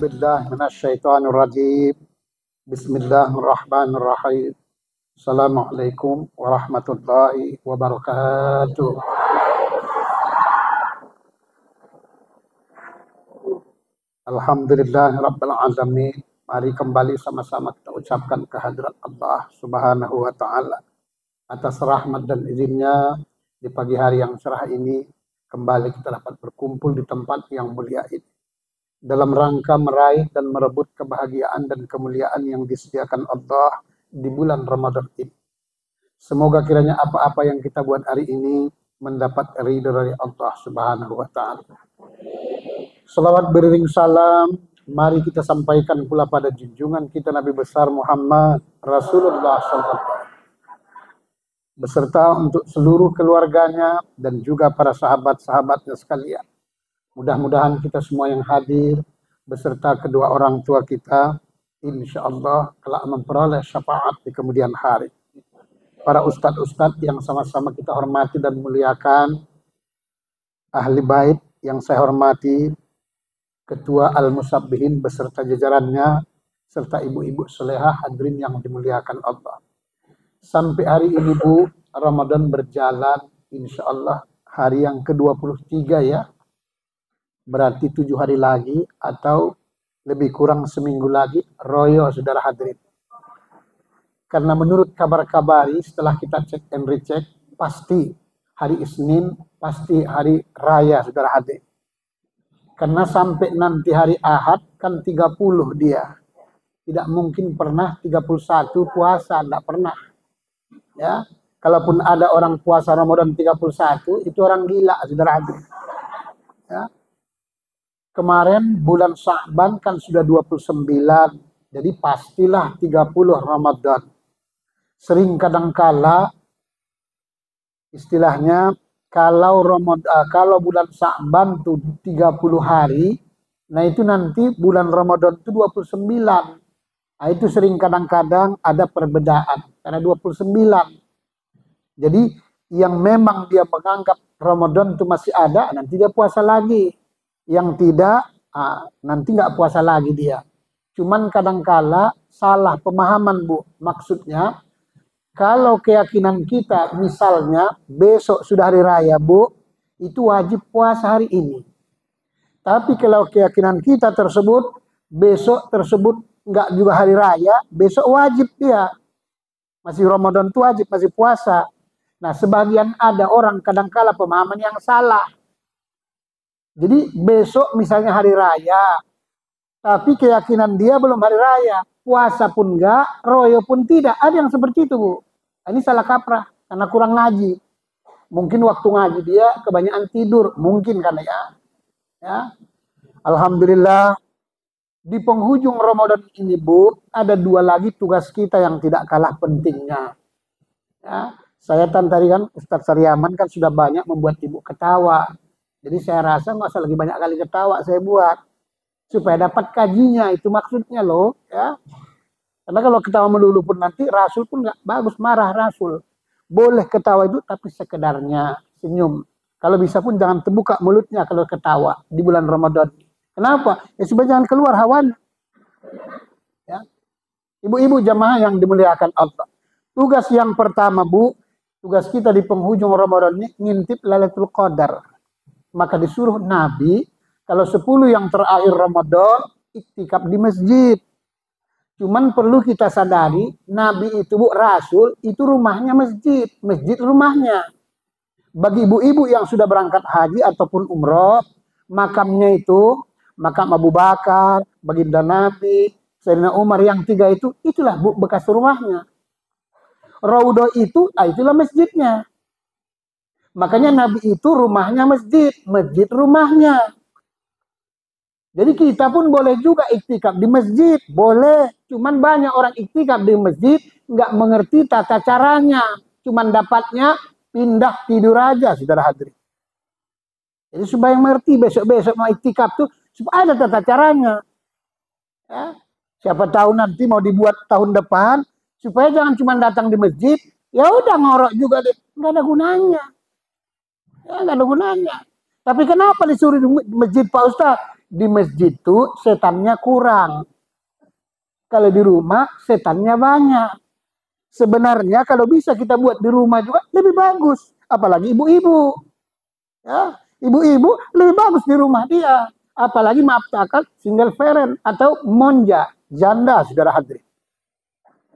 billahi minasyaitonir rajim. Bismillahirrahmanirrahim. Assalamualaikum warahmatullahi wabarakatuh. Alhamdulillahirabbil alamin. Mari kembali sama-sama kita ucapkan kehadirat Allah Subhanahu wa taala atas rahmat dan izinnya di pagi hari yang cerah ini kembali kita dapat berkumpul di tempat yang mulia ini dalam rangka meraih dan merebut kebahagiaan dan kemuliaan yang disediakan Allah di bulan Ramadan ini. Semoga kiranya apa-apa yang kita buat hari ini mendapat ridho dari Allah Subhanahu wa taala. Salawat beriring salam mari kita sampaikan pula pada junjungan kita Nabi besar Muhammad Rasulullah SAW beserta untuk seluruh keluarganya dan juga para sahabat-sahabatnya sekalian. Mudah-mudahan kita semua yang hadir beserta kedua orang tua kita insya Allah kelak memperoleh syafaat di kemudian hari. Para ustadz-ustadz yang sama-sama kita hormati dan muliakan, ahli bait yang saya hormati, ketua al-musabbihin beserta jajarannya, serta ibu-ibu solehah hadirin yang dimuliakan Allah. Sampai hari ini Bu, Ramadan berjalan insya Allah hari yang ke-23 ya. Berarti 7 hari lagi atau lebih kurang seminggu lagi royo saudara hadirin. Karena menurut kabar-kabari setelah kita cek and recheck pasti hari Isnin pasti hari raya saudara hadirin. Karena sampai nanti hari Ahad kan 30 dia. Tidak mungkin pernah 31 puasa, tidak pernah. Ya, kalaupun ada orang puasa Ramadan 31 itu orang gila saudara hadirin. Ya. Kemarin bulan Sya'ban kan sudah 29, jadi pastilah 30 Ramadan. Sering kadangkala istilahnya kalau bulan Sya'ban tuh 30 hari, nah itu nanti bulan Ramadan itu 29. Nah itu sering kadang-kadang ada perbedaan karena 29. Jadi yang memang dia menganggap Ramadan itu masih ada, nanti dia puasa lagi. Yang tidak, nanti nggak puasa lagi dia. Cuman kadangkala salah pemahaman Bu. Maksudnya, kalau keyakinan kita misalnya besok sudah hari raya Bu, itu wajib puasa hari ini. Tapi kalau keyakinan kita tersebut, besok tersebut nggak juga hari raya, besok wajib dia. Masih Ramadan itu wajib, masih puasa. Nah sebagian ada orang kadangkala pemahaman yang salah. Jadi besok misalnya hari raya, tapi keyakinan dia belum hari raya, puasa pun enggak, royo pun tidak. Ada yang seperti itu Bu. Ini salah kaprah karena kurang ngaji. Mungkin waktu ngaji dia kebanyakan tidur, mungkin karena ya. Alhamdulillah di penghujung Ramadan ini Bu, ada 2 lagi tugas kita yang tidak kalah pentingnya. Ya, saya tadi kan Ustadz Saryaman kan sudah banyak membuat ibu ketawa. Jadi saya rasa nggak usah lagi banyak kali ketawa saya buat. Supaya dapat kajinya, itu maksudnya loh. Ya. Karena kalau ketawa melulu pun nanti Rasul pun nggak bagus, marah Rasul. Boleh ketawa itu tapi sekedarnya senyum. Kalau bisa pun jangan terbuka mulutnya kalau ketawa di bulan Ramadan. Kenapa? Ya supaya jangan keluar hawan. Ya. Ibu-ibu jamaah yang dimuliakan Allah. Tugas yang pertama Bu, tugas kita di penghujung Ramadan ini ngintip Lailatul Qadar. Maka disuruh Nabi, kalau 10 yang terakhir Ramadan, iktikaf di masjid. Cuman perlu kita sadari, Nabi itu Bu, Rasul, itu rumahnya masjid. Masjid rumahnya. Bagi ibu-ibu yang sudah berangkat haji ataupun umroh, makamnya itu, makam Abu Bakar, baginda Nabi, Sayyidina Umar yang 3 itu, itulah Bu, bekas rumahnya. Raudhah itu, itulah masjidnya. Makanya Nabi itu rumahnya masjid, masjid rumahnya. Jadi kita pun boleh juga iktikaf di masjid, boleh. Cuman banyak orang iktikaf di masjid nggak mengerti tata caranya, cuman dapatnya pindah tidur aja, saudara hadirin. Jadi supaya mengerti besok-besok mau iktikaf tuh supaya ada tata caranya. Ya. Siapa tahu nanti mau dibuat tahun depan supaya jangan cuma datang di masjid, ya udah ngorok juga deh, nggak ada gunanya. Ya nggak ada gunanya. Tapi kenapa disuruh di masjid Pak Ustaz? di masjid tuh setannya kurang. Kalau di rumah setannya banyak. Sebenarnya kalau bisa kita buat di rumah juga lebih bagus. Apalagi ibu-ibu. Ya, ibu-ibu lebih bagus di rumah dia. Apalagi maaf takal single parent atau monja, janda, saudara hadirin.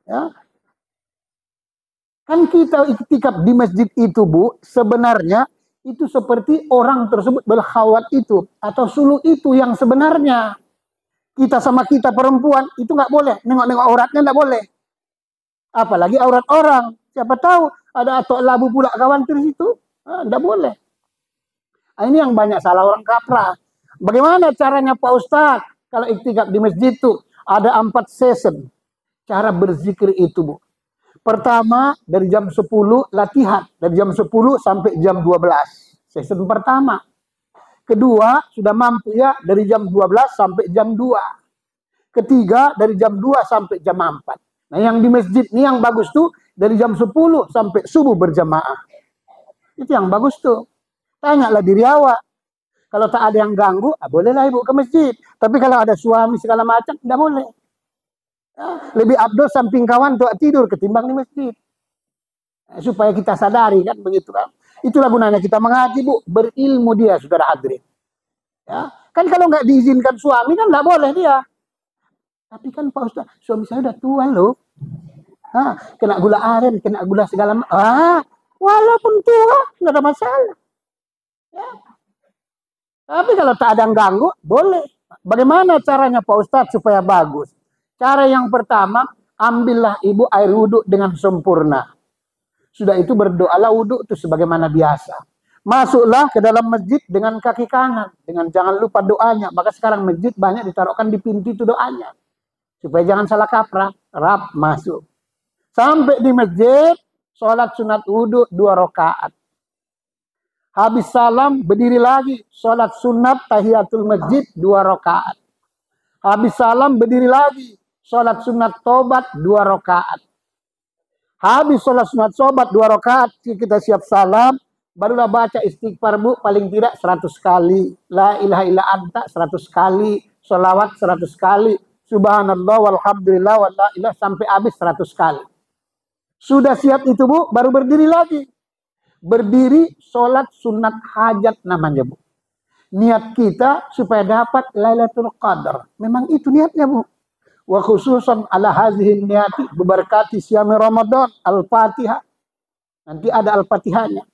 Ya. Kan kita iktikaf di masjid itu, Bu, sebenarnya itu seperti orang tersebut berkhawat itu atau suluh itu yang sebenarnya. Kita sama kita perempuan itu nggak boleh, nengok-nengok auratnya nggak boleh. Apalagi aurat orang. Siapa tahu ada atau labu pula kawan di situ. Nggak boleh. Nah, ini yang banyak salah orang kaprah. Bagaimana caranya Pak Ustadz? Kalau iktikaf di masjid itu ada 4 session. Cara berzikir itu, Bu. Pertama, dari jam 10 latihan. Dari jam 10 sampai jam 12. Session pertama. Kedua, sudah mampu ya dari jam 12 sampai jam 2. Ketiga, dari jam 2 sampai jam 4. Nah, yang di masjid ini yang bagus tuh dari jam 10 sampai subuh berjamaah. Itu yang bagus tuh. Tanyalah diri awak. Kalau tak ada yang ganggu, bolehlah ibu ke masjid. Tapi kalau ada suami segala macam, tidak boleh. Ya, lebih abdul samping kawan tuh tidur ketimbang di masjid. Nah, supaya kita sadari kan begitu kan. Itulah gunanya kita mengaji, Bu. Berilmu dia, saudara hadirin. Ya. Kan kalau nggak diizinkan suami kan nggak boleh dia. Tapi kan Pak Ustaz, suami saya udah tua loh. Kena gula aren, kena gula segala macam. Walaupun tua, nggak ada masalah. Ya. Tapi kalau tak ada yang ganggu, boleh. Bagaimana caranya Pak Ustaz supaya bagus? Cara yang pertama, ambillah ibu air wudhu dengan sempurna. Sudah itu berdoalah wudhu itu sebagaimana biasa. Masuklah ke dalam masjid dengan kaki kanan. Dengan jangan lupa doanya. Maka sekarang masjid banyak ditaruhkan di pintu itu doanya. Supaya jangan salah kaprah. Rap masuk. Sampai di masjid, sholat sunat wudhu 2 rakaat. Habis salam, berdiri lagi. Sholat sunat tahiyatul masjid 2 rakaat. Habis salam, berdiri lagi. Sholat sunat tobat 2 rakaat. Habis sholat sunat sobat 2 rakaat, kita siap salam, barulah baca istighfar, Bu, paling tidak 100 kali. La ilaha illa anta 100 kali. Sholawat 100 kali. Subhanallah walhamdulillah wa la ilaha sampai habis 100 kali. Sudah siap itu, Bu, baru berdiri lagi. Berdiri sholat sunat hajat namanya, Bu. Niat kita supaya dapat Lailatul Qadar. Memang itu niatnya, Bu. Wa khususan ala hazihin niati beberkati siyami Ramadan Al-Fatihah. Nanti ada Al-Fatihahnya.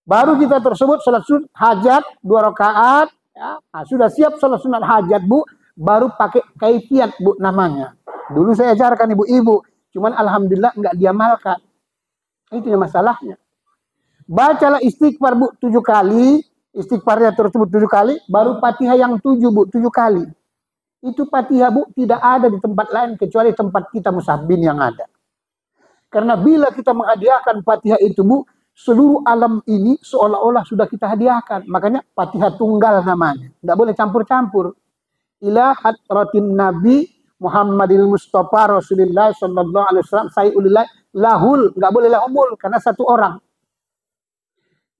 Baru kita tersebut salat sunat hajat 2 rakaat, ya. Nah, sudah siap salat sunat hajat, Bu, baru pakai kaifiat, Bu, namanya. Dulu saya ajarkan ibu-ibu, cuman alhamdulillah enggak diamalkan. Itu masalahnya. Bacalah istighfar, Bu, 7 kali, istighfarnya tersebut 7 kali, baru Fatihah yang 7, Bu, 7 kali. Itu Fatihah, Bu, tidak ada di tempat lain kecuali tempat kita musabbin yang ada. Karena bila kita menghadiahkan Fatihah itu, Bu, seluruh alam ini seolah-olah sudah kita hadiahkan. Makanya Fatihah tunggal namanya. Tidak boleh campur-campur. Ila hadratin Nabi Muhammadil Mustafa Rasulullah sallallahu alaihi wasallam sayyidulillah lahul. Nggak boleh lahumul karena satu orang.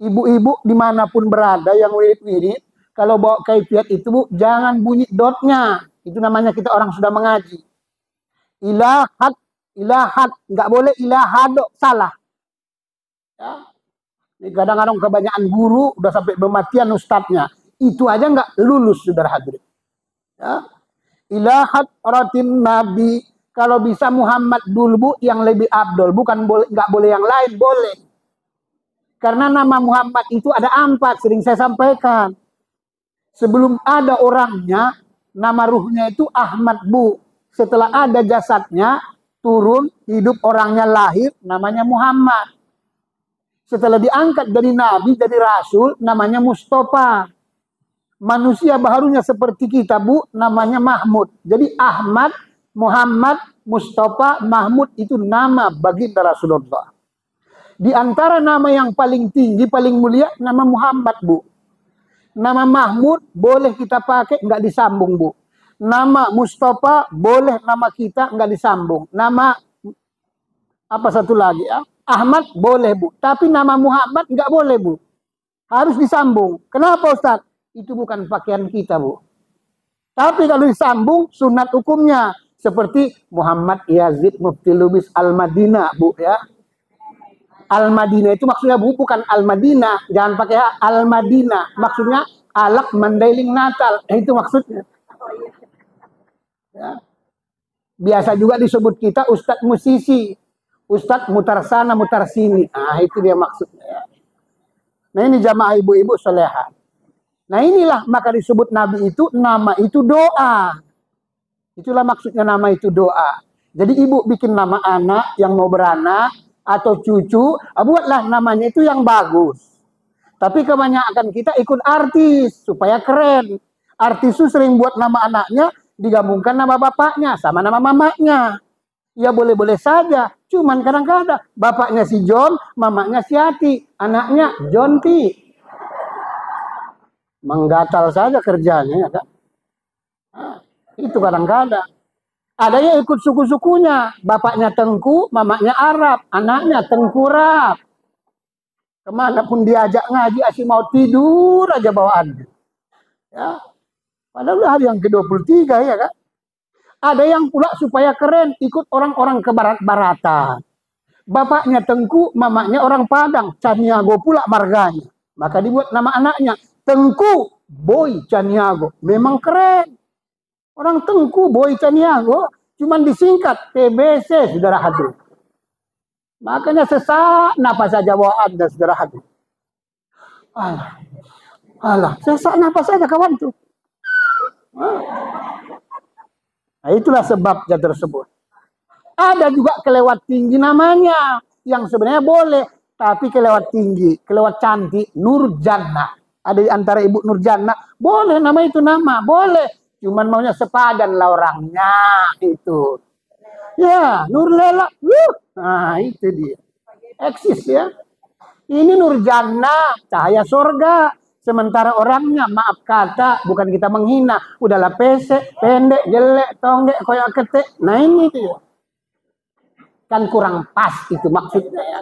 Ibu-ibu dimanapun berada yang wirid-wirid, kalau bawa kaifiat itu, Bu, jangan bunyi dotnya. Itu namanya kita orang sudah mengaji. Ilahat, nggak boleh ilahadok, salah. Ya. Kadang-kadang kebanyakan guru udah sampai kematian ustadznya. Itu aja nggak lulus, saudara hadirin. Ya. Ilahat ratin Nabi, kalau bisa Muhammad dulu, Bu, yang lebih abdul, bukan boleh, nggak boleh yang lain, boleh. Karena nama Muhammad itu ada 4, sering saya sampaikan. Sebelum ada orangnya, nama ruhnya itu Ahmad, Bu. Setelah ada jasadnya, turun, hidup orangnya lahir, namanya Muhammad. Setelah diangkat dari Nabi, jadi Rasul, namanya Mustafa. Manusia baharunya seperti kita, Bu, namanya Mahmud. Jadi Ahmad, Muhammad, Mustafa, Mahmud itu nama baginda Rasulullah. Di antara nama yang paling tinggi, paling mulia, nama Muhammad, Bu. Nama Mahmud boleh kita pakai, nggak disambung, Bu. Nama Mustafa boleh nama kita, nggak disambung. Nama apa satu lagi ya? Ahmad boleh, Bu. Tapi nama Muhammad nggak boleh, Bu. Harus disambung. Kenapa, Ustaz? Itu bukan pakaian kita, Bu. Tapi kalau disambung sunat hukumnya seperti Muhammad Yazid Mufti Lubis Al-Madinah, Bu ya. Al-Madinah itu maksudnya Bu, bukan Al-Madinah, jangan pakai Al-Madinah. Maksudnya alak mandailing Natal. Itu maksudnya. Ya. Biasa juga disebut kita Ustadz musisi, Ustadz mutar sana mutar sini. Nah, itu dia maksudnya. Ya. Nah, ini jamaah ibu-ibu soleha. Nah, inilah maka disebut Nabi itu, nama itu doa. Itulah maksudnya nama itu doa. Jadi ibu bikin nama anak yang mau beranak atau cucu, buatlah namanya itu yang bagus. Tapi kebanyakan kita ikut artis supaya keren. Artis itu sering buat nama anaknya digabungkan nama bapaknya sama nama mamanya. Ya boleh-boleh saja. Cuman kadang-kadang bapaknya si John, mamanya si Ati, anaknya Jonti. Menggatal saja kerjanya, ya kan? Nah, itu kadang-kadang. Ada yang ikut suku-sukunya. Bapaknya Tengku, mamanya Arab, anaknya Tengkurap. Kemanapun diajak ngaji, asyik mau tidur aja bawaannya. Ya. Padahal hari yang ke-23 ya kan. Ada yang pula supaya keren ikut orang-orang ke barat-baratan. Bapaknya Tengku, mamanya orang Padang, Caniago pula marganya. Maka dibuat nama anaknya Tengku Boy Caniago. Memang keren. Orang Tengku Boy Caniago cuman disingkat TBC, saudara hadir. Makanya sesak napas saja bawaan dan saudara hadir. Alah, sesak napas saja kawan tuh. Nah, itulah sebabnya tersebut. Ada juga kelewat tinggi namanya yang sebenarnya boleh, tapi kelewat tinggi, kelewat cantik, Nurjannah. Ada di antara ibu Nurjannah, boleh nama itu nama, boleh. Cuman maunya sepadan lah orangnya itu. Ya, Nurlela. Nah, itu dia. Eksis ya. Ini Nurjannah, cahaya surga. Sementara orangnya, maaf kata, bukan kita menghina. Udahlah pesek, pendek, jelek, tonggek, koyak ketek. Nah ini dia. Kan kurang pas itu maksudnya ya.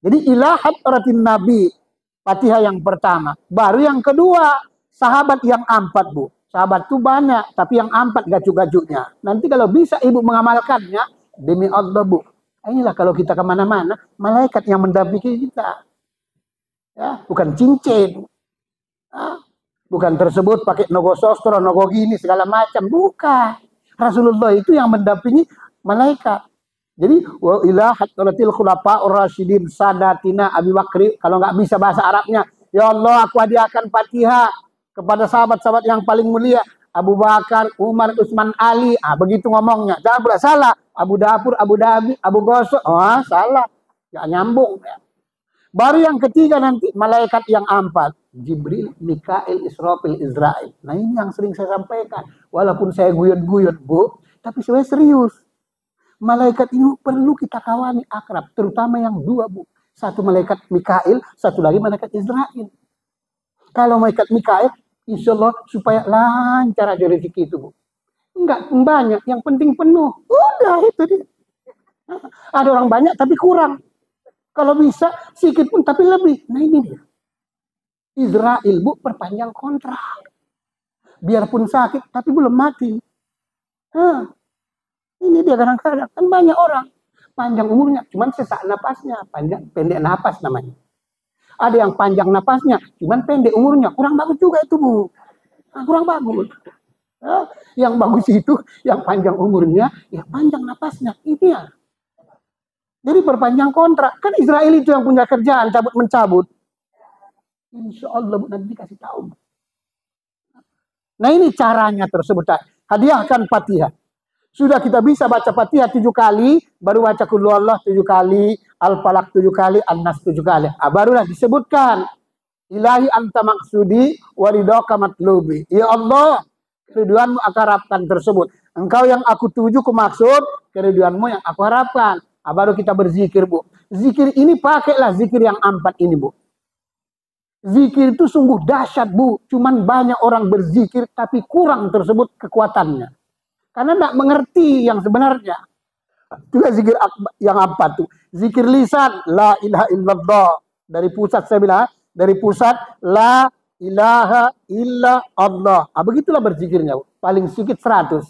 Jadi ilahat oratin Nabi. Fatihah yang pertama. Baru yang kedua, sahabat yang 4, Bu. Sahabat itu banyak, tapi yang 4 gajuk-gajuknya. Nanti kalau bisa ibu mengamalkannya, demi Allah Bu. Inilah kalau kita kemana-mana, malaikat yang mendampingi kita. Ya, bukan cincin. Ya, bukan tersebut pakai nogo sostro, nogo gini, segala macam. Bukan. Rasulullah itu yang mendampingi malaikat. Jadi, wa ila hadratil khulafa'ur rasyidin sadatina Abi Bakri. Kalau nggak bisa bahasa Arabnya, ya Allah aku hadiahkan Fatihah kepada sahabat-sahabat yang paling mulia, Abu Bakar, Umar, Utsman, Ali. Begitu ngomongnya. Jangan pula salah. Abu Dapur, Abu Dhabi, Abu Gosok. Salah. Gak nyambung. Ya. Baru yang ketiga nanti, malaikat yang 4. Jibril, Mikail, Israfil, Israel. Nah ini yang sering saya sampaikan. Walaupun saya guyon-guyon, Bu. Tapi saya serius. Malaikat ini perlu kita kawani akrab. Terutama yang 2, Bu. Satu malaikat Mikail, satu lagi malaikat Israel. Kalau malaikat Mikail, insya Allah supaya lancar aja rezeki itu, Bu. Enggak banyak, yang penting penuh. Udah itu dia. Ada orang banyak tapi kurang. Kalau bisa sedikit pun tapi lebih. Nah ini dia. Israel, Bu, perpanjang kontrak. Biarpun sakit tapi belum mati. Ini dia kadang-kadang. Kan banyak orang. Panjang umurnya, cuman sesak napasnya. Pendek napas namanya. Ada yang panjang napasnya, cuman pendek umurnya. Kurang bagus juga itu, Bu. Kurang bagus. Yang bagus itu, yang panjang umurnya, ya panjang napasnya. Ini ya. Jadi perpanjang kontrak. Kan Israel itu yang punya kerjaan, cabut-mencabut. Insya Allah, Bu, nanti kasih tahu. Nah ini caranya tersebut. Hadiahkan Fatihah. Sudah kita bisa baca Fatihah 7 kali, baru baca Qul Huwallah 7 kali, Al-Falaq 7 kali, An-Nas 7 kali. Barulah disebutkan, Ilahi anta maksudi, waridaka matlubi. Ya Allah, keriduanmu aku harapkan tersebut. Engkau yang aku tuju ku maksud, keriduanmu yang aku harapkan. Baru kita berzikir, Bu. Zikir ini pakailah zikir yang 4 ini, Bu. Zikir itu sungguh dahsyat, Bu. Cuman banyak orang berzikir, tapi kurang tersebut kekuatannya. Karena tidak mengerti yang sebenarnya. Itulah zikir yang 4 tuh. Zikir lisan, la ilaha illallah. Dari pusat saya bilang, dari pusat, la ilaha illa Allah. Begitulah berzikirnya, Bu. Paling sedikit 100.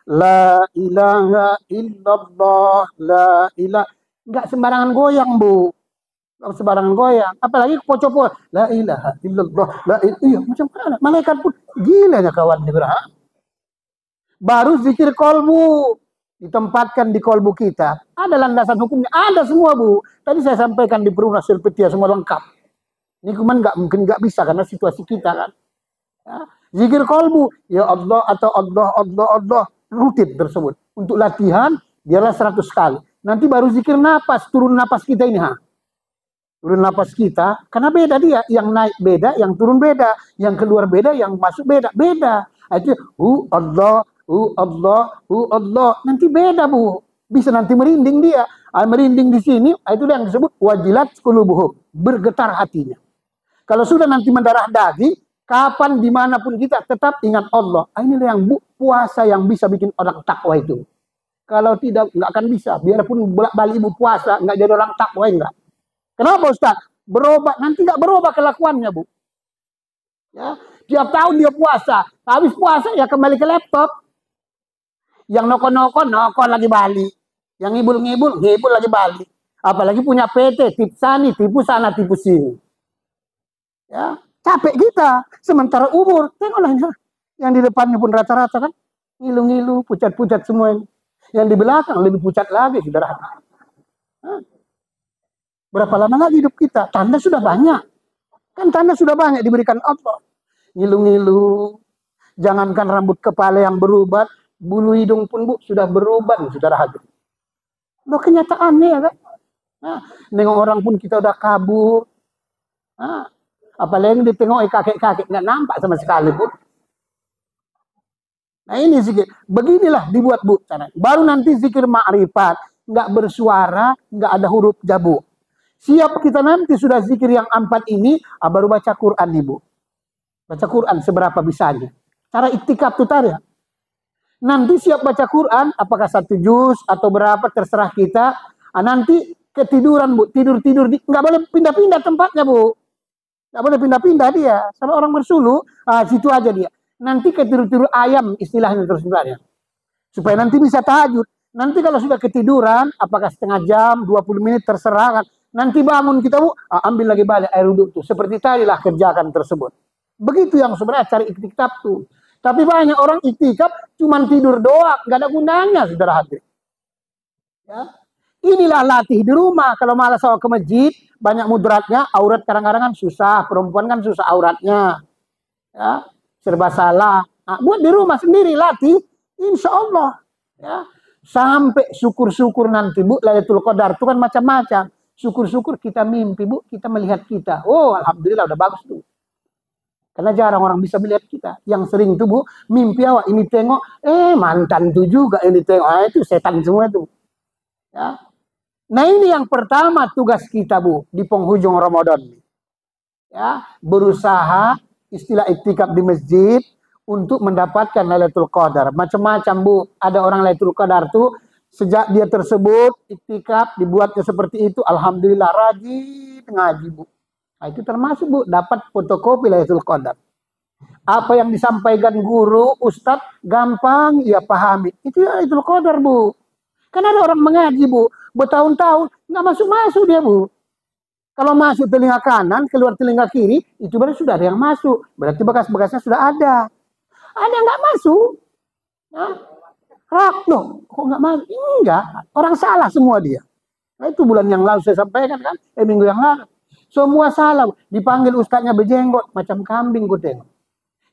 La ilaha illallah, la ilaha. Enggak sembarangan goyang, Bu. Enggak sembarangan goyang. Apalagi poco-poco. La ilaha illallah, la ilaha. Iya, macam mana? Malaikat pun gilanya kawan nih, baru zikir kolbu ditempatkan di kolbu kita. Ada landasan hukumnya, ada semua, Bu. Tadi saya sampaikan di Perumnas Silpetia semua lengkap. Ini cuman mungkin nggak bisa karena situasi kita kan. Ya. Zikir kolbu, ya Allah atau Allah rutin tersebut. Untuk latihan biarlah 100 kali. Nanti baru zikir napas, turun napas kita ini, turun napas kita, karena beda dia, yang naik beda, yang turun beda, yang keluar beda, yang masuk beda, beda. Itu Allah, Allah, nanti beda, Bu. Bisa nanti merinding dia. Merinding di sini, itu yang disebut wajilat qulubuhum, bergetar hatinya. Kalau sudah nanti mendarah daging, kapan dimanapun kita tetap ingat Allah. Inilah yang puasa yang bisa bikin orang takwa itu. Kalau tidak, nggak akan bisa. Biarpun bolak-balik ibu puasa, nggak jadi orang takwa, enggak. Kenapa, Ustaz? Berubah, nanti nggak berubah kelakuannya, Bu. Ya, tiap tahun dia puasa. Habis puasa ya kembali ke laptop. Yang noko-noko lagi balik. Yang ngibul lagi balik. Apalagi punya PT, tipu sana, tipu sini. Ya, capek kita. Sementara umur, tengoklah yang di depannya pun rata-rata kan ngilu-ngilu, pucat-pucat semua. Yang di belakang lebih pucat lagi, saudara. Berapa lama lagi hidup kita? Tanda sudah banyak. Kan tanda sudah banyak diberikan Allah. Ngilu-ngilu. Jangankan rambut kepala yang berubat, bulu hidung pun, Bu, sudah berubat, saudara hadirin. Loh, kenyataannya ya kan. Nengok orang pun kita udah kabur. Apalagi ditengok kakek-kakek nggak nampak sama sekali, Bu. Nah ini zikir. Beginilah dibuat, Bu. Baru nanti zikir ma'rifat, nggak bersuara, nggak ada huruf jabu. Siap kita nanti sudah zikir yang 4 ini, baru baca Quran nih, Bu. Baca Quran seberapa bisanya. Cara iktikaf itu tadi. Nanti siap baca Quran, apakah 1 juz atau berapa terserah kita. Nanti ketiduran, Bu. Tidur nggak boleh pindah-pindah tempatnya, Bu. Nggak boleh pindah-pindah dia. Sama orang bersuluh, situ aja dia. Nanti ketidur-tidur ayam istilahnya terus sebenarnya. Supaya nanti bisa tahajud. Nanti kalau sudah ketiduran, apakah setengah jam, 20 menit terserah kan. Nanti bangun kita, Bu, ambil lagi balik air wudhu tuh. Seperti tadilah kerjakan tersebut. Begitu yang sebenarnya cari iktikaf tuh. Tapi banyak orang iktikaf cuma tidur doang, nggak ada gunanya, saudara hadirin. Ya. Inilah latih di rumah. Kalau malas bawa ke masjid, banyak mudaratnya, aurat kadang-kadang kan susah, perempuan kan susah auratnya. Ya, serba salah. Buat di rumah sendiri latih, insya Allah. Ya. Sampai syukur-syukur nanti, Bu, Lailatul Qadar itu kan macam-macam. Syukur-syukur kita mimpi, Bu, kita melihat kita. Oh, alhamdulillah udah bagus tuh. Karena jarang orang bisa melihat kita. Yang sering tuh, Bu, mimpi awak ini tengok, mantan tuh juga ini tengok. Itu setan semua tuh. Ya. Nah, ini yang pertama tugas kita, Bu, di penghujung Ramadan. Ya, berusaha istilah iktikaf di masjid untuk mendapatkan Lailatul Qadar. Macam-macam, Bu. Ada orang Lailatul Qadar tuh sejak dia tersebut iktikaf dibuatnya seperti itu, alhamdulillah rajin ngaji, Bu. Nah, itu termasuk, Bu, dapat fotokopi Lailatul Qadar. Apa yang disampaikan guru, ustadz gampang ya pahami. Itu Lailatul Qadar, Bu. Kan ada orang mengaji, Bu, bertahun-tahun nggak masuk-masuk dia, Bu. Kalau masuk telinga kanan, keluar telinga kiri, itu berarti sudah ada yang masuk. Berarti bekas-bekasnya sudah ada. Ada yang nggak masuk. Loh, kok nggak masuk? Enggak, orang salah semua dia. Nah, itu bulan yang lalu saya sampaikan kan, minggu yang lalu. Semua salah. Dipanggil ustaznya berjenggot, macam kambing gue tengok.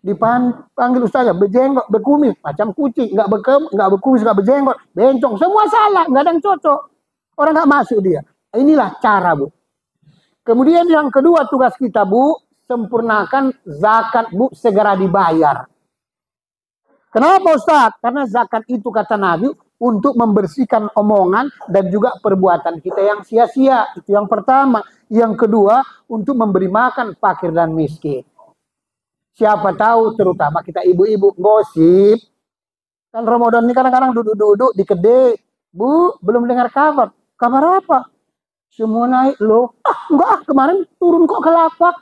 Dipanggil ustaznya berjenggot, berkumis, macam kucing. Nggak berkumis, nggak berjenggot, bencong. Semua salah, nggak ada yang cocok. Orang nggak masuk dia. Inilah cara, Bu. Kemudian yang kedua tugas kita, Bu, sempurnakan zakat, Bu, segera dibayar. Kenapa, Ustaz? Karena zakat itu kata Nabi untuk membersihkan omongan dan juga perbuatan kita yang sia-sia. Itu yang pertama. Yang kedua, untuk memberi makan fakir dan miskin. Siapa tahu terutama kita ibu-ibu gosip. Kan Ramadan ini kadang-kadang duduk-duduk di kedai. Bu, belum dengar kabar. Kabar apa? Semua naik loh. Enggak, kemarin turun kok ke lapak.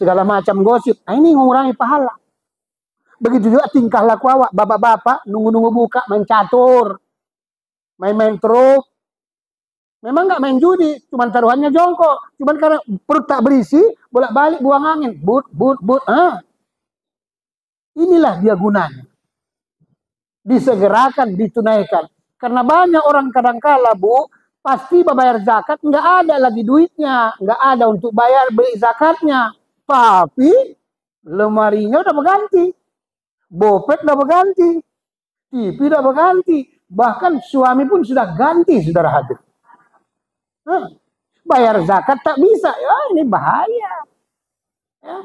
segala macam gosip. Nah, ini mengurangi pahala. Begitu juga tingkah laku awak, bapak-bapak nunggu-nunggu buka, main catur, main-main truk. Memang nggak main judi, cuman taruhannya jongkok. Cuman karena perut tak berisi, bolak-balik buang angin, but. Inilah dia gunanya. Disegerakan, ditunaikan. Karena banyak orang kadangkala, Bu, pasti bayar zakat, nggak ada lagi duitnya, nggak ada untuk bayar beli zakatnya. Tapi lemarinya udah berganti, bopet udah berganti, TV udah berganti, bahkan suami pun sudah ganti, saudara hadir. Bayar zakat tak bisa, ya ini bahaya. Ya.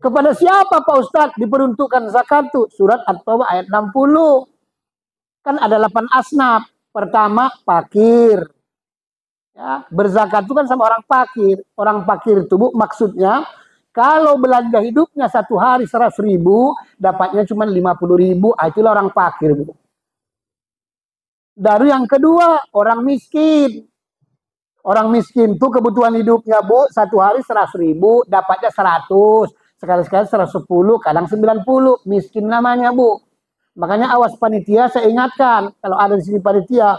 Kepada siapa Pak Ustadz diperuntukkan zakat itu? Surat At-Taubah ayat 60. Kan ada 8 asnaf. Pertama, fakir. Ya, berzakat itu kan sama orang fakir. Orang fakir itu, Bu, maksudnya kalau belanja hidupnya satu hari 100.000, dapatnya cuma 50.000, itulah orang fakir, Bu. Dari yang kedua, orang miskin. Orang miskin itu kebutuhan hidupnya, Bu, satu hari 100.000, dapatnya 100. Sekali-sekali 110, kadang 90. Miskin namanya, Bu. Makanya awas panitia, saya ingatkan, kalau ada di sini panitia,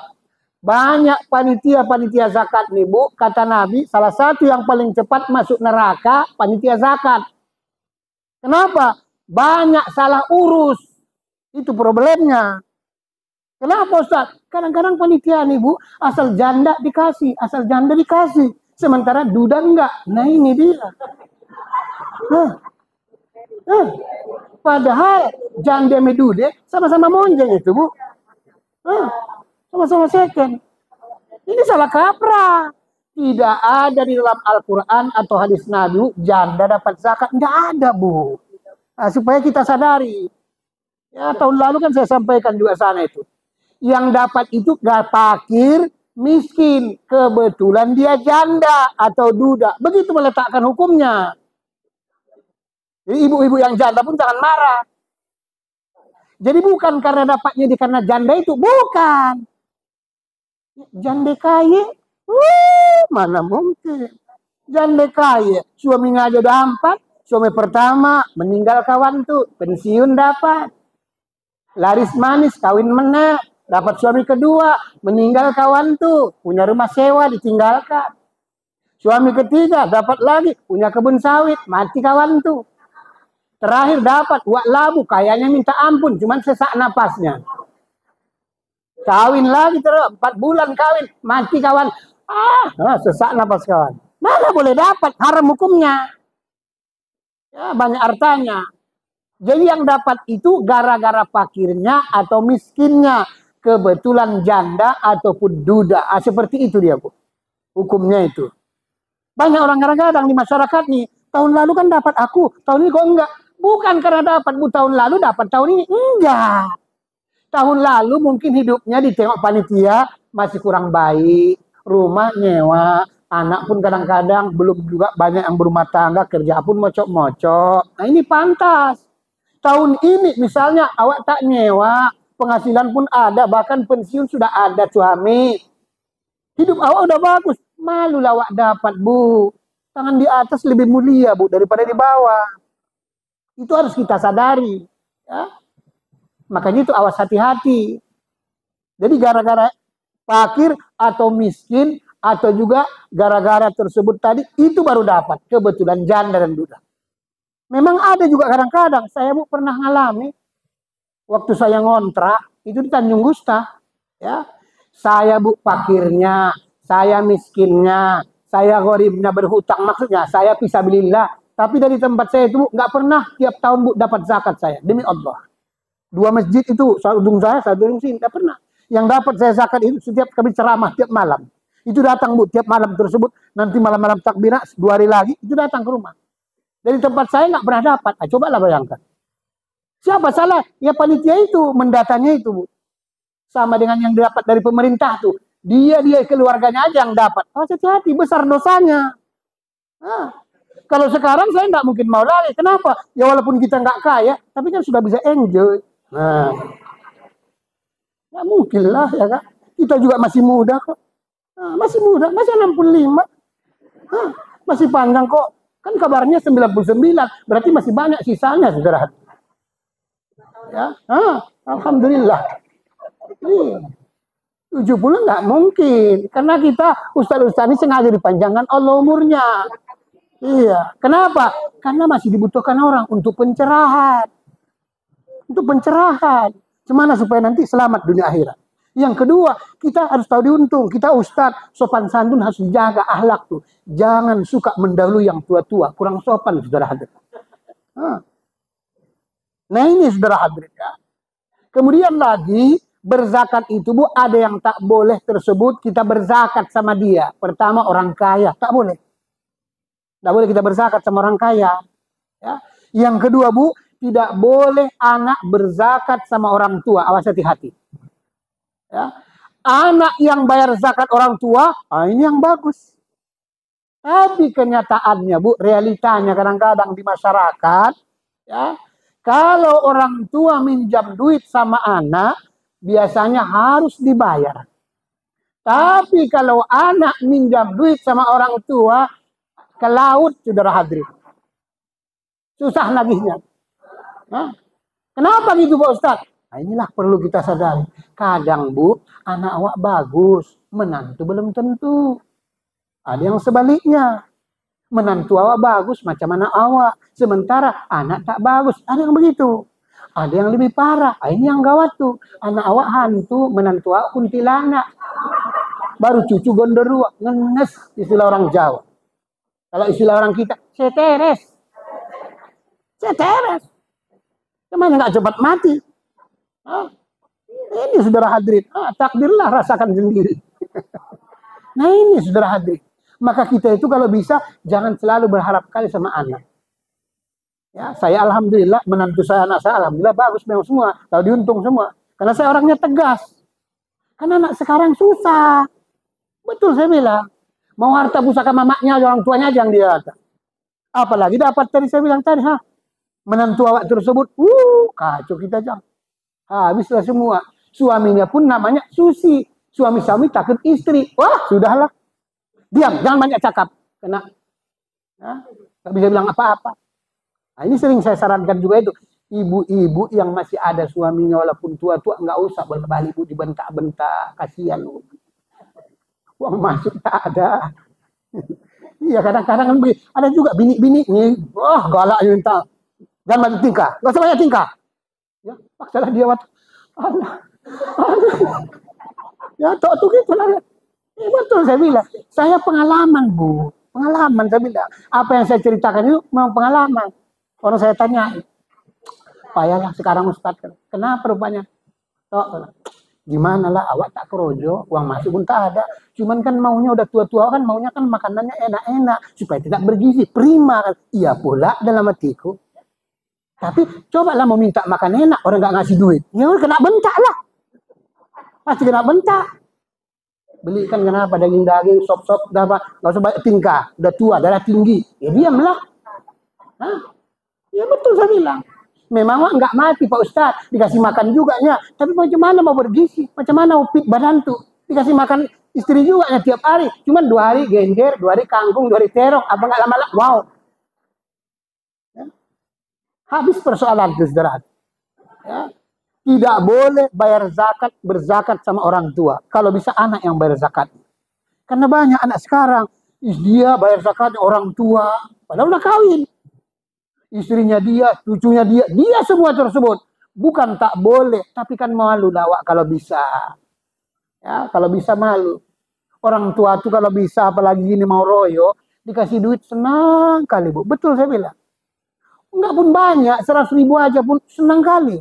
banyak panitia zakat nih, Bu. Kata Nabi, salah satu yang paling cepat masuk neraka, panitia zakat. Kenapa? Banyak salah urus. Itu problemnya. Kenapa Ustaz? Kadang-kadang panitia nih, Bu, asal janda dikasih, asal janda dikasih. Sementara duda enggak. Nah ini dia. Padahal janda medude sama-sama monjeng itu, Bu. Sama-sama second. Ini salah kaprah. Tidak ada di dalam Al-Quran atau hadis Nabi janda dapat zakat. Tidak ada, Bu. Nah, supaya kita sadari. Ya, tahun lalu kan saya sampaikan juga sana itu. Yang dapat itu gak fakir, miskin. Kebetulan dia janda atau duda. Begitu meletakkan hukumnya. Jadi ibu-ibu yang janda pun jangan marah. Jadi bukan karena dapatnya karena janda itu. Bukan. Janda kaya. Mana mungkin. Janda kaya. Suaminya aja udah 4. Suami pertama meninggal kawan tuh. Pensiun dapat. Laris manis kawin menang. Dapat suami kedua, meninggal kawan tuh, punya rumah sewa ditinggalkan. Suami ketiga dapat lagi, punya kebun sawit, mati kawan tuh. Terakhir dapat wak labu, kayaknya minta ampun, cuman sesak napasnya. Kawin lagi terus, 4 bulan kawin, mati kawan. Sesak napas kawan. Mana boleh dapat, haram hukumnya. Ya, banyak artanya. Jadi yang dapat itu gara-gara fakirnya atau miskinnya. Kebetulan janda ataupun duda. Seperti itu dia, Bu. Hukumnya itu. Banyak orang kadang-kadang di masyarakat nih. Tahun lalu kan dapat aku. Tahun ini kok enggak. Bukan karena dapat, Bu. Tahun lalu dapat tahun ini. Enggak. Tahun lalu mungkin hidupnya ditengok panitia. Masih kurang baik. Rumah nyewa. Anak pun kadang-kadang belum juga banyak yang berumah tangga. Kerja pun mocok-mocok. Nah ini pantas. Tahun ini misalnya awak tak nyewa. Penghasilan pun ada, bahkan pensiun sudah ada suami. Hidup awak udah bagus, malulah awak dapat, Bu. Tangan di atas lebih mulia, Bu, daripada di bawah. Itu harus kita sadari. Ya? Makanya itu awas hati-hati. Jadi gara-gara fakir atau miskin, atau juga gara-gara tersebut tadi, itu baru dapat. Kebetulan janda dan duda. Memang ada juga kadang-kadang, saya, Bu, pernah ngalami. Waktu saya ngontrak, itu di Tanjung Gusta. Ya. Saya, Bu, fakirnya, saya miskinnya, saya gharibnya berhutang. Maksudnya, saya fisabilillah. Tapi dari tempat saya itu, Bu, nggak pernah tiap tahun, Bu, dapat zakat saya. Demi Allah. 2 masjid itu, satu ujung saya, satu ujung sini, nggak pernah. Yang dapat saya zakat itu setiap kami ceramah, tiap malam. Itu datang, Bu, tiap malam tersebut. Nanti malam-malam takbiran, 2 hari lagi, itu datang ke rumah. Dari tempat saya nggak pernah dapat. Cobalah bayangkan. Siapa salah? Ya panitia itu, mendatanya itu, Bu. Sama dengan yang didapat dari pemerintah tuh. Dia keluarganya aja yang dapat. Hati-hati, besar dosanya. Kalau sekarang saya nggak mungkin mau lari. Kenapa? Ya walaupun kita nggak kaya, tapi kan sudah bisa enjoy. Nggak mungkin lah, ya kan? Kita juga masih muda kok. Masih muda, masih 65. Masih panjang kok. Kan kabarnya 99, berarti masih banyak sisanya, saudara. Ya, alhamdulillah. 70 nggak mungkin, karena kita ustaz-ustaz ini sengaja dipanjangkan Allah umurnya. Iya, kenapa? Karena masih dibutuhkan orang untuk pencerahan. Untuk pencerahan. Gimana supaya nanti selamat dunia akhirat. Yang kedua, kita harus tahu diuntung. Kita ustadz, sopan santun harus dijaga akhlak tuh. Jangan suka mendahului yang tua-tua. Kurang sopan, saudara hadirin. Nah ini saudara hadirin ya. Kemudian lagi, berzakat itu Bu, ada yang tak boleh tersebut kita berzakat sama dia. Pertama orang kaya, tak boleh. Tak boleh kita berzakat sama orang kaya. Ya. Yang kedua Bu, tidak boleh anak berzakat sama orang tua. Awas hati-hati. Ya. Anak yang bayar zakat orang tua, ini yang bagus. Tapi kenyataannya Bu, realitanya kadang-kadang di masyarakat, ya, kalau orang tua minjam duit sama anak, biasanya harus dibayar. Tapi kalau anak minjam duit sama orang tua, ke laut, saudara hadirin. Susah nagihnya. Kenapa gitu Pak Ustaz? Nah, inilah perlu kita sadari. Kadang Bu, anak awak bagus, menantu belum tentu. Ada yang sebaliknya. Menantu awak bagus, macam anak awak. Sementara anak tak bagus. Ada yang begitu. Ada yang lebih parah. Ini yang gawat tuh. Anak awak hantu, menantu awak kuntilanak. Baru cucu gondorua. Ngenes, istilah orang Jawa. Kalau istilah orang kita, seteres. Seteres. Gimana nggak cepat mati? Ini saudara hadirin. Takdirlah rasakan sendiri. Nah ini saudara hadirin. Maka kita itu kalau bisa jangan selalu berharap kali sama anak. Ya, saya alhamdulillah menantu saya, anak saya alhamdulillah bagus memang semua. Kalau diuntung semua. Karena saya orangnya tegas. Karena anak sekarang susah. Betul saya bilang. Mau harta pusaka mamaknya, orang tuanya aja yang dia. Apalagi dapat tadi saya bilang tadi, menantu awak tersebut, kacau kita jam. Habislah semua. Suaminya pun namanya Susi. Suami-suami takut istri. Wah, sudahlah. Diam, jangan banyak cakap. Kena. Gak bisa bilang apa-apa. Nah, ini sering saya sarankan juga itu. Ibu-ibu yang masih ada suaminya walaupun tua-tua, nggak usah bolak-balik ibu dibentak-bentak. Kasihan. Uang masuk tak ada. Iya, kadang-kadang kan ada juga bini-bini nih. Wah, galak minta. Jangan banyak tingkah. Gak usah banyak tingkah. Ya, paksalah dia waktu. Allah. Ya, tuh gitu lah. Betul saya bilang. Saya pengalaman, Bu. Pengalaman saya bilang. Apa yang saya ceritakan itu memang pengalaman. Orang saya tanya. Payahlah sekarang Ustaz. Kenapa rupanya? Gimana lah, awak tak kerojo, uang masuk pun tak ada. Cuman kan maunya udah tua-tua kan, maunya kan makanannya enak-enak. Supaya tidak bergizi, prima. Iya pula dalam hatiku. Tapi cobalah mau minta makan enak, orang gak ngasih duit. Ya kena bentak lah. Pasti kena bentak. Belikan kenapa daging-daging, sop-sop, gak usah banyak tingkah. Udah tua, darah tinggi. Ya diamlah. Ya betul saya bilang. Memang nggak mati Pak Ustadz. Dikasih makan juga nya. Tapi macam mana mau bergizi? Macam mana mau fit badan tuh? Dikasih makan istri juga ya tiap hari. Cuman 2 hari genjer, 2 hari kangkung, 2 hari terong. Apa nggak lama-lama? Wow. Habis persoalan itu saudara. Ya. Tidak boleh bayar zakat, berzakat sama orang tua. Kalau bisa anak yang bayar zakat. Karena banyak anak sekarang, dia bayar zakat orang tua. Padahal udah kawin. Istrinya dia, cucunya dia semua tersebut. Bukan tak boleh, tapi kan malu lawak kalau bisa. Ya, kalau bisa malu. Orang tua tuh kalau bisa, apalagi ini mau royo, dikasih duit senang kali Bu. Betul saya bilang. Enggak pun banyak, 100.000 aja pun senang kali.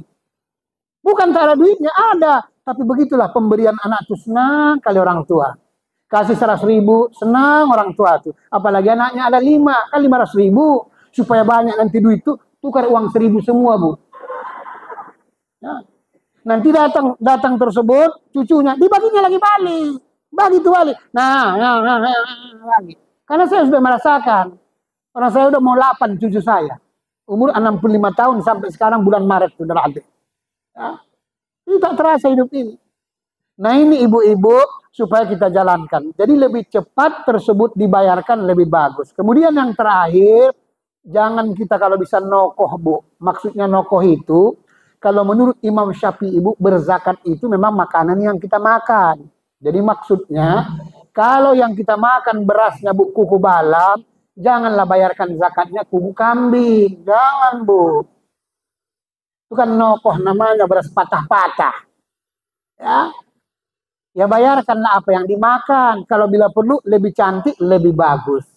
Bukan tak ada duitnya, ada. Tapi begitulah pemberian anak tuh senang kali orang tua. Kasih 100.000, senang orang tua tuh. Apalagi anaknya ada 5, kan 500.000. Supaya banyak nanti duit itu, tukar uang 1.000 semua Bu. Ya. Nanti datang tersebut, cucunya, dibaginya lagi balik. Bagi itu balik. Nah, lagi. Karena saya sudah merasakan. Orang saya udah mau 8 cucu saya. Umur 65 tahun sampai sekarang bulan Maret sudah ada. Ya. Ini tak terasa hidup ini. Nah ini ibu-ibu supaya kita jalankan. Jadi lebih cepat tersebut dibayarkan lebih bagus. Kemudian yang terakhir, jangan kita kalau bisa nokoh bu. Maksudnya nokoh itu, kalau menurut Imam Syafi'i ibu, berzakat itu memang makanan yang kita makan. Jadi maksudnya, kalau yang kita makan berasnya bu kuku balam, janganlah bayarkan zakatnya kuku kambing. Jangan bu. Itu kan nokoh namanya, beras patah-patah. Ya. Ya bayarkanlah apa yang dimakan. Kalau bila perlu lebih cantik, lebih bagus.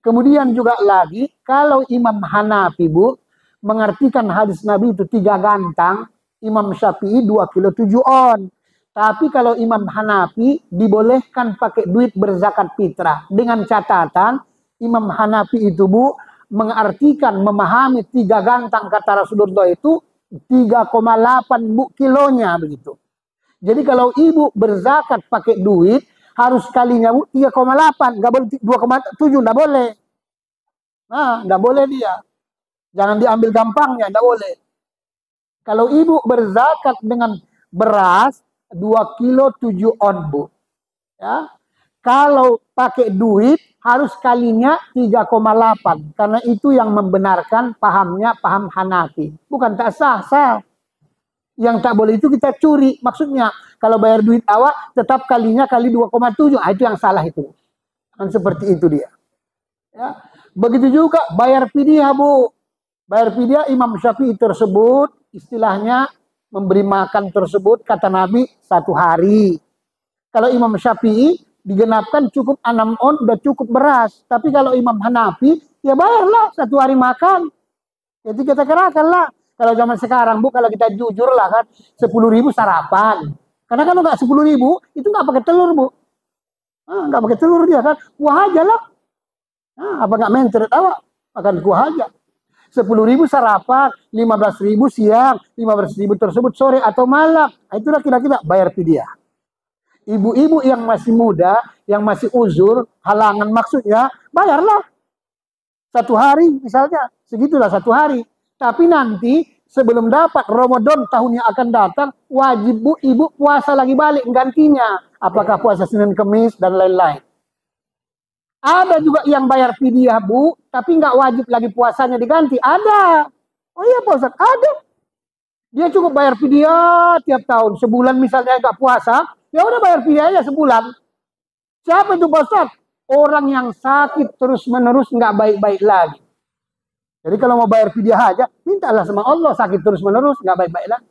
Kemudian juga lagi, kalau Imam Hanafi bu, mengartikan hadis Nabi itu 3 gantang, Imam Syafi'i 2 kilo 7 on. Tapi kalau Imam Hanafi dibolehkan pakai duit berzakat fitrah. Dengan catatan, Imam Hanafi itu bu, mengartikan, memahami 3 gantang kata Rasulullah itu 3,8 bu kilonya begitu. Jadi kalau ibu berzakat pakai duit, harus kalinya bu 3,8, nggak boleh 2,7, nggak boleh. Nah, nggak boleh dia. Jangan diambil gampangnya, nggak boleh. Kalau ibu berzakat dengan beras 2 kilo 7 on bu. Ya. Kalau pakai duit harus kalinya 3,8. Karena itu yang membenarkan pahamnya paham Hanafi. Bukan tak sah. Yang tak boleh itu kita curi. Maksudnya, kalau bayar duit awak, tetap kalinya kali 2,7. Itu yang salah itu. Kan seperti itu dia. Ya. Begitu juga bayar fidyah, bu. Bayar fidyah Imam Syafi'i tersebut, istilahnya memberi makan tersebut, kata Nabi, 1 hari. Kalau Imam Syafi'i, digenapkan cukup 6 on, udah cukup beras. Tapi kalau Imam Hanafi, ya bayarlah 1 hari makan. Jadi kita kerakanlah. Kalau zaman sekarang bu, kalau kita jujur lah kan, 10.000 sarapan. Karena kalau nggak 10.000, itu nggak pakai telur bu. Nggak pakai telur dia kan, kuah aja lah. Apa nggak menteret awak? Makan kuah aja. 10.000 sarapan, 15.000 siang, 15.000 tersebut sore atau malam. Itulah kira-kira bayar fidyah. Ibu-ibu yang masih muda, yang masih uzur, halangan maksudnya, bayarlah. 1 hari misalnya, segitulah 1 hari. Tapi nanti sebelum dapat Ramadan tahun yang akan datang, wajib bu ibu puasa lagi balik gantinya. Apakah puasa Senin Kemis dan lain-lain. Ada juga yang bayar fidyah bu, tapi nggak wajib lagi puasanya diganti. Ada. Oh iya Pak Ustaz, ada. Dia cukup bayar fidyah tiap tahun. Sebulan misalnya nggak puasa, ya udah bayar fidyah aja sebulan. Siapa itu Pak Ustaz? Orang yang sakit terus-menerus nggak baik-baik lagi. Jadi kalau mau bayar fidyah aja, mintalah sama Allah, sakit terus-menerus, nggak baik-baik lagi.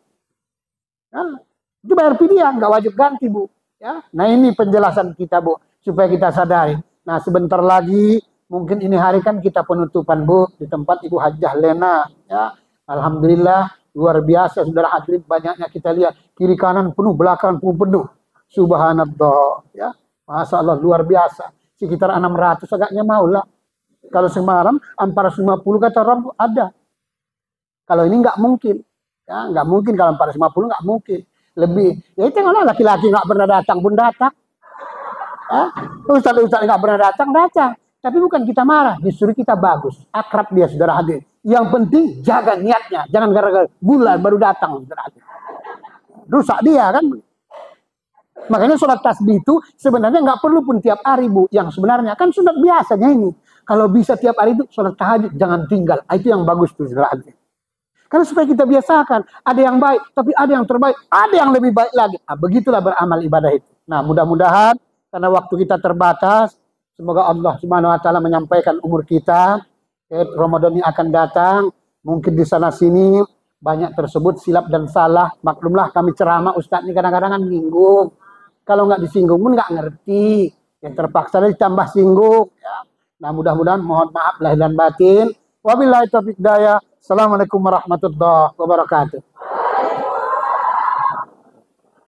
Nah, itu bayar fidyah, nggak wajib ganti bu. Ya, nah ini penjelasan kita bu, supaya kita sadari. Nah sebentar lagi, mungkin ini hari kan kita penutupan bu, di tempat Ibu Hajjah Lena. Ya, alhamdulillah luar biasa, saudara hadirin, banyaknya kita lihat kiri kanan penuh, belakang pun penuh. Subhanallah, ya, masya Allah luar biasa. Sekitar 600 agaknya maulah. Kalau Semarang 450 kata orang ada. Kalau ini nggak mungkin, ya nggak mungkin kalau 450 nggak mungkin. Lebih, ya itu kalau laki-laki nggak pernah datang pun datang. Ya, ustaz-ustaz nggak pernah datang. Tapi bukan kita marah, justru kita bagus, akrab dia saudara hadir. Yang penting jaga niatnya, jangan gara-gara bulan baru datang saudara hadir. Rusak dia kan. Makanya sholat tasbih itu sebenarnya nggak perlu pun tiap hari bu. Yang sebenarnya kan sunat biasanya ini. Kalau bisa tiap hari itu sholat tahajud jangan tinggal. Itu yang bagus tuh saudara. Karena supaya kita biasakan. Ada yang baik, tapi ada yang terbaik. Ada yang lebih baik lagi. Nah, begitulah beramal ibadah itu. Nah mudah-mudahan karena waktu kita terbatas. Semoga Allah Subhanahu Wa Taala menyampaikan umur kita. Ramadan ini akan datang. Mungkin di sana sini banyak tersebut silap dan salah. Maklumlah kami ceramah Ustadz ini kadang-kadang kan nyinggung. Kalau nggak disinggung pun nggak ngerti. Yang terpaksa ditambah singgung. Ya. Nah mudah-mudahan mohon maaf lahir dan batin. Wabillahi taufiq hidayah. Assalamualaikum warahmatullahi wabarakatuh.